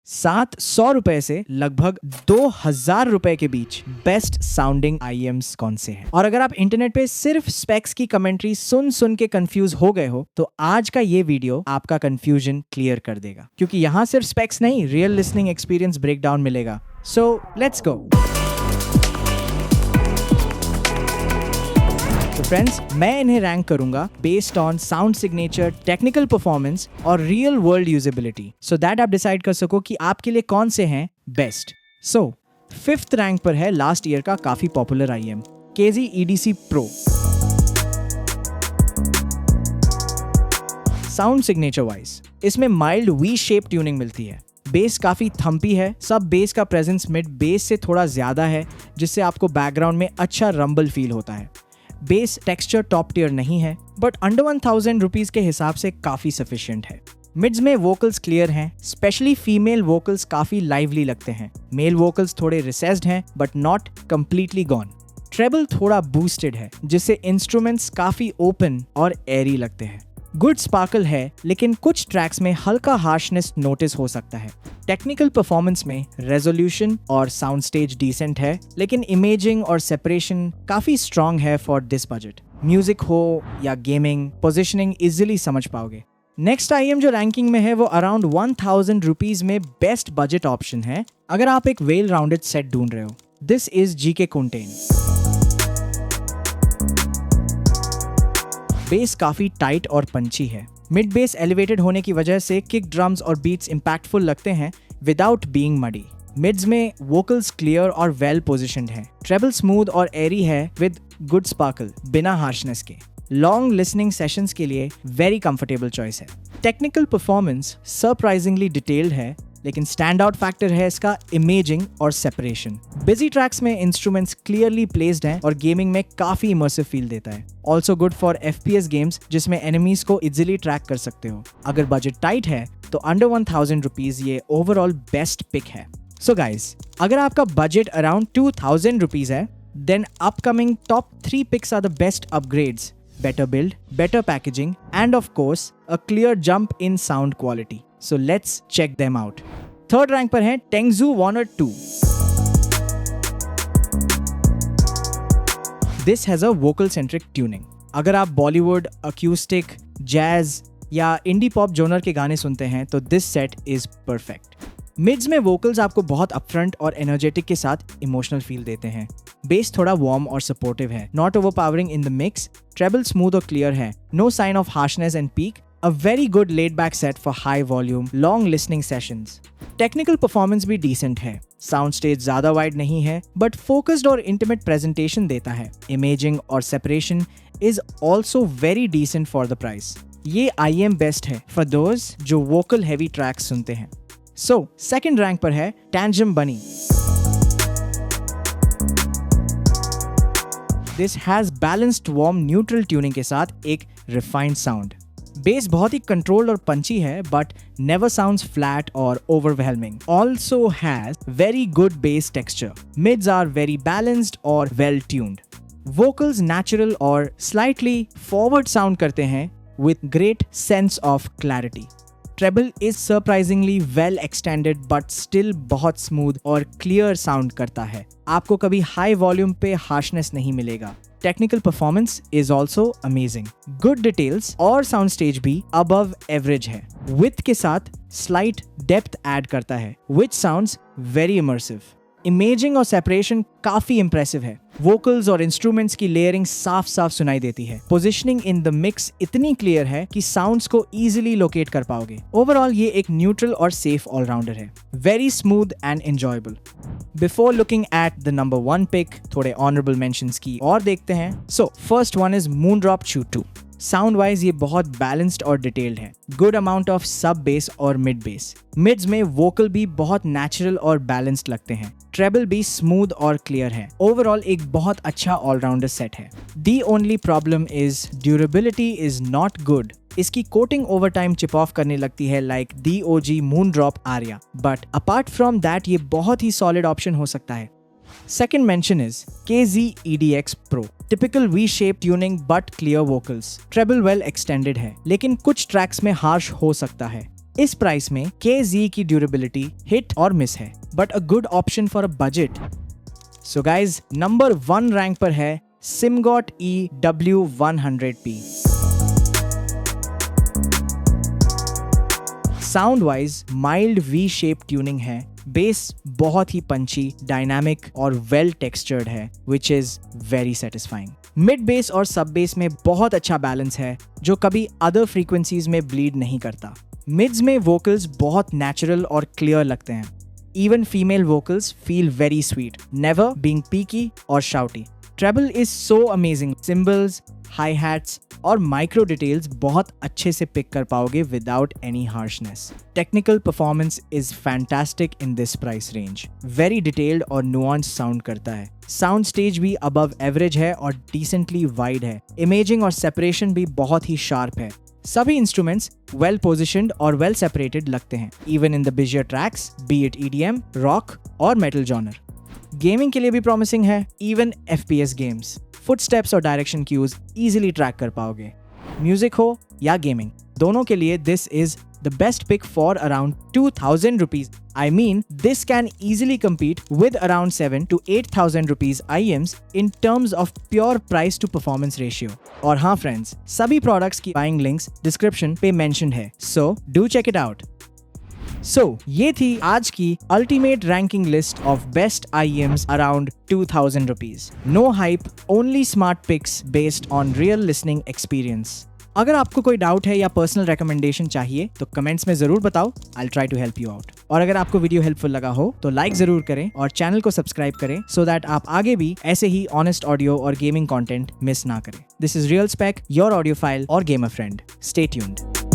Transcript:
700 रुपए से लगभग 2000 रुपए के बीच बेस्ट साउंडिंग IEMs कौन से हैं? और अगर आप इंटरनेट पे सिर्फ स्पेक्स की कमेंट्री सुन सुन के कंफ्यूज हो गए हो तो आज का ये वीडियो आपका कंफ्यूजन क्लियर कर देगा, क्योंकि यहाँ सिर्फ स्पेक्स नहीं, रियल लिसनिंग एक्सपीरियंस ब्रेकडाउन मिलेगा। So let's go. तो फ्रेंड्स, मैं इन्हें रैंक करूंगा based on sound signature, technical performance और real world usability, so that आप डिसाइड कर सको कि आपके लिए कौन से हैं बेस्ट। सो 5th रैंक पर है लास्ट ईयर का काफी popular IEM KZ EDC Pro। Sound signature wise इसमें माइल्ड वी शेप ट्यूनिंग मिलती है, बेस काफी थम्पी है, सब बेस का प्रेजेंस मिड बेस से थोड़ा ज्यादा है, जिससे आपको बैकग्राउंड में अच्छा रंबल फील होता है। बेस टेक्सचर टॉप टियर नहीं है, बट अंडर 1000 रुपीज के हिसाब से काफी सफिशिएंट है। मिड्स में वोकल्स क्लियर हैं, स्पेशली फीमेल वोकल्स काफी लाइवली लगते हैं। मेल वोकल्स थोड़े रिसेस्ड हैं but not completely gone. Treble थोड़ा बूस्टेड है, जिससे इंस्ट्रूमेंट्स काफी ओपन और एरी लगते हैं। गुड स्पार्कल है, लेकिन कुछ ट्रैक्स में हल्का हार्शनेस नोटिस हो सकता है। टेक्निकल परफॉर्मेंस में रेजोल्यूशन और साउंड स्टेज डिसेंट है, लेकिन इमेजिंग और सेपरेशन काफी स्ट्रॉन्ग है फॉर दिस बजट। म्यूजिक हो या गेमिंग, पोजिशनिंग इजिली समझ पाओगे। नेक्स्ट IEM जो रैंकिंग में है वो अराउंड 1000 रुपीज में बेस्ट बजट ऑप्शन है अगर आप एक वेल राउंडेड सेट ढूंढ रहे हो। This is GK Kuntain। Base काफी टाइट और पंची है। मिड बेस एलिवेटेड होने की वजह से किक ड्रम्स और बीट्स इंपैक्टफुल लगते हैं विदाउट बीइंग मडी। मिड्स में वोकल्स क्लियर और वेल पोजिशन्ड हैं। ट्रेबल स्मूथ और एरी है विद गुड स्पार्कल, बिना हार्शनेस के। लॉन्ग लिसनिंग सेशंस के लिए वेरी कंफर्टेबल चॉइस है। टेक्निकल परफॉर्मेंस सरप्राइजिंगली डिटेल्ड है, लेकिन स्टैंड आउट फैक्टर है इसका इमेजिंग और सेपरेशन। बिजी ट्रैक्स में इंस्ट्रूमेंट्स क्लियरली प्लेस्ड हैं और गेमिंग में काफी इमर्सिव फील देता है। Also good for FPS games, जिसमें एनिमीज को इजिली ट्रैक कर सकते हो। अगर बजट टाइट है तो अंडर 1000 रुपीज ये ओवरऑल बेस्ट पिक है। सो गाइज, अगर आपका बजट अराउंड 2000 रुपीज है, then upcoming top 3 picks are the best upgrades, better build, better packaging, and of course a clear jump in sound quality. So let's check them out. 3rd rank पर है Tengzu Warner 2। This has a vocal centric tuning. अगर आप Bollywood, अक्यूस्टिक, jazz या indie pop genre के गाने सुनते हैं तो this set is perfect. Mids में वोकल्स आपको बहुत अपफ्रंट और एनर्जेटिक के साथ इमोशनल फील देते हैं। बेस थोड़ा वार्म और सपोर्टिव है, not overpowering in the mix. Treble smooth और क्लियर है, no sign of harshness and peak. A very good laid back set for high volume long listening sessions. Technical performance भी decent है। Sound stage ज्यादा wide नहीं है, but focused और intimate presentation देता है। इमेजिंग और separation is also very decent for the price. ये IEM बेस्ट है फॉर दोज जो वोकल हैवी ट्रैक्स सुनते हैं। So, 2nd रैंक पर है Tangem Bunny। This has balanced warm neutral tuning के साथ एक refined sound। बेस बहुत ही कंट्रोल्ड और पंची है, but never sounds flat or overwhelming। Also has very good bass texture। Mids are very balanced और well tuned। Vocals natural और slightly forward sound करते हैं with great sense of clarity। Treble is surprisingly well extended but still बहुत smooth और clear sound करता है। आपको कभी हाई वॉल्यूम पे हार्शनेस नहीं मिलेगा। Technical performance is also amazing. Good details और साउंड स्टेज भी अबव एवरेज है। विथ के साथ स्लाइट डेप्थ ऐड करता है, विच साउंड्स वेरी इमर्सिव। इमेजिंग और सेपरेशन काफी इंप्रेसिव है। वोकल्स और इंस्ट्रूमेंट्स की लेयरिंग साफ साफ सुनाई देती है। पोजिशनिंग इन द मिक्स इतनी क्लियर है कि साउंड्स को इजीली लोकेट कर पाओगे। ओवरऑल ये एक न्यूट्रल और सेफ ऑलराउंडर है, very smooth and enjoyable. Before looking at the number 1 pick, थोड़े ऑनरेबल मेंशंस की और देखते हैं। So first one is Moondrop Chew 2। Sound wise ये बहुत बैलेंस्ड और डिटेल्ड है। Good amount of sub bass और मिड बेस। मिड्स में वोकल भी बहुत नेचुरल और बैलेंस्ड लगते हैं। ट्रेबल भी स्मूथ और क्लियर है। ओवरऑल एक बहुत अच्छा ऑलराउंडर सेट है। The only problem is durability is not good. इसकी coating over time chip off करने लगती है like DOG Moondrop Aria, but apart from that ये बहुत ही सॉलिड ऑप्शन हो सकता है। Second mention is KZ EDX Pro। Typical V-shaped tuning but clear vocals। Treble well extended है, लेकिन कुछ ट्रैक्स में हार्श हो सकता है। इस प्राइस में KZ की ड्यूरेबिलिटी हिट और मिस है, but a good option for a budget. So guys, number 1 rank पर है SIMGOT EW100P। Sound wise mild V shape tuning है, बेस बहुत ही पंची, डायनामिक और वेल टेक्सचर्ड है, which is very satisfying. Mid base और सब बेस में बहुत अच्छा बैलेंस है, जो कभी अदर फ्रीक्वेंसीज में ब्लीड नहीं करता। मिड्स में वोकल्स बहुत नेचुरल और क्लियर लगते हैं। Even female vocals feel very sweet, never being peaky और shouty. Treble is so amazing, cymbals, high hats और माइक्रो डिटेल्स बहुत अच्छे से पिक कर पाओगे without any harshness. Technical performance is fantastic in this price range, very detailed और nuance sound करता है। साउंड स्टेज भी अबव एवरेज है और डिसेंटली वाइड है। इमेजिंग और सेपरेशन भी बहुत ही शार्प है। सभी इंस्ट्रूमेंट्स वेल पोजिशन्ड और वेल सेपरेटेड लगते हैं, even in the busier tracks, B it EDM, rock और मेटल जॉनर। गेमिंग के लिए भी प्रॉमिसिंग है, इवन FPS गेम्स। फुटस्टेप्स और डायरेक्शन क्यूज इजीली ट्रैक कर पाओगे। म्यूजिक हो या गेमिंग, दोनों के लिए this is the best pick for around 2000 rupees. I mean, this can easily compete with around 7 to 8000 rupees IEMs in terms of pure price to performance ratio. और हाँ friends, सभी products की buying links description पे mentioned है, so do check it out. So, ये थी आज की ultimate ranking list of best IEMs around 2000 rupees. No hype, only smart picks based on real listening experience. अगर आपको कोई डाउट है या पर्सनल रिकमेंडेशन चाहिए तो कमेंट्स में जरूर बताओ, I'll try to help you out. और अगर आपको वीडियो हेल्पफुल लगा हो तो लाइक जरूर करें और चैनल को सब्सक्राइब करें, सो दैट आप आगे भी ऐसे ही ऑनेस्ट ऑडियो और गेमिंग कंटेंट मिस ना करें। This is real spec, your audiophile और गेमर फ्रेंड। Stay tuned.